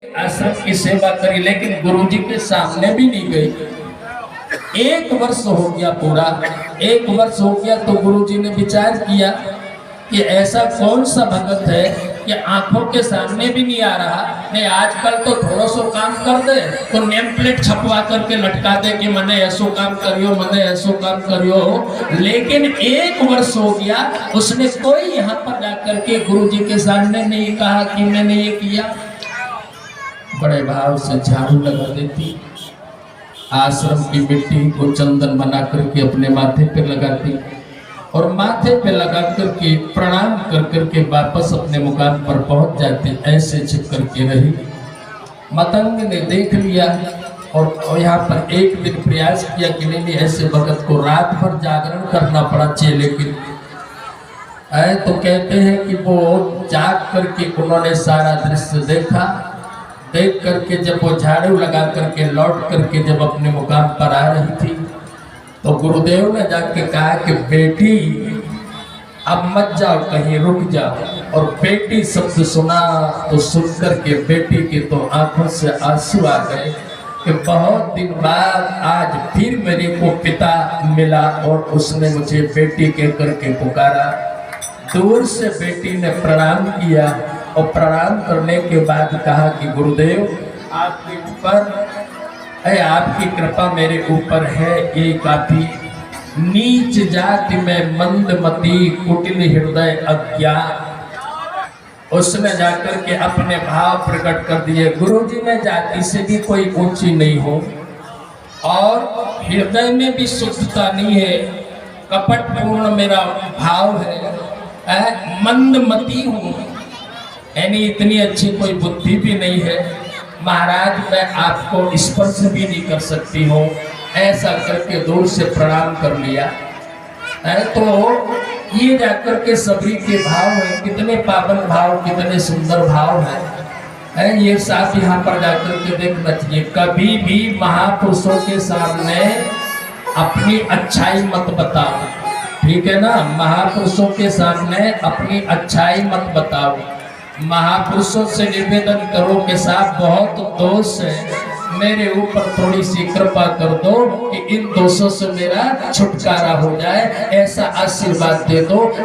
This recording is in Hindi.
आश्रम की सेवा करी, लेकिन गुरुजी के सामने भी नहीं गई। 1 वर्ष हो गया पूरा, 1 वर्ष हो गया तो गुरुजी ने विचार किया कि ऐसा कौन सा भगत है कि आंखों के सामने भी नहीं आ रहा। नहीं, आजकल तो थोड़ा सो काम कर दे तो नेम प्लेट छपवा करके लटका दे कि मने ऐसो काम करियो, मने ऐसो काम करियो। लेकिन 1 वर्ष हो गया, उसने कोई यहाँ पर जाकर के गुरुजी के सामने नहीं कहा कि मैंने ये किया। बड़े भाव से झाड़ू लगा देती, आश्रम की मिट्टी को चंदन बना करके अपने माथे पे लगाती और माथे पे लगा करके प्रणाम कर करके वापस अपने मुकाम पर पहुंच जाती। ऐसे छिप करके रही। मतंग ने देख लिया और यहाँ पर एक दिन प्रयास किया कि नहीं ऐसे भगत को रात भर जागरण करना पड़ा चेले के। तो कहते हैं कि वो जाग करके उन्होंने सारा दृश्य देखा। देख करके जब वो झाड़ू लगा करके लौट करके जब अपने मुकाम पर आ रही थी तो गुरुदेव ने जाके कहा कि बेटी अब मत जाओ, कहीं रुक जाओ। और बेटी शब्द सुना तो सुन करके बेटी के तो आंखों से आंसू आ गए कि बहुत दिन बाद आज फिर मेरे को पिता मिला और उसने मुझे बेटी कह करके पुकारा। दूर से बेटी ने प्रणाम किया और प्रणाम करने के बाद कहा कि गुरुदेव आपके ऊपर आपकी कृपा मेरे ऊपर है, ये काफी। नीच जाति में मंदमती कुटिल हृदय अज्ञान। उसने जाकर के अपने भाव प्रकट कर दिए। गुरुजी में जाति से भी कोई ऊंची नहीं हो और हृदय में भी शुद्धता नहीं है, कपटपूर्ण मेरा भाव है, मंदमती हूँ, यानी इतनी अच्छी कोई बुद्धि भी नहीं है। महाराज मैं आपको स्पर्श भी नहीं कर सकती हूँ। ऐसा करके दूर से प्रणाम कर लिया। तो ये जाकर के सभी के भाव है, कितने पावन भाव, कितने सुंदर भाव है। ये साथ यहाँ पर जाकर के देखना चाहिए। कभी भी महापुरुषों के सामने अपनी अच्छाई मत बताओ, ठीक है ना। महापुरुषों के सामने अपनी अच्छाई मत बताओ। महापुरुषों से निवेदन करो कि साहब बहुत दोष है, मेरे ऊपर थोड़ी सी कृपा कर दो कि इन दोषों से मेरा छुटकारा हो जाए, ऐसा आशीर्वाद दे दो।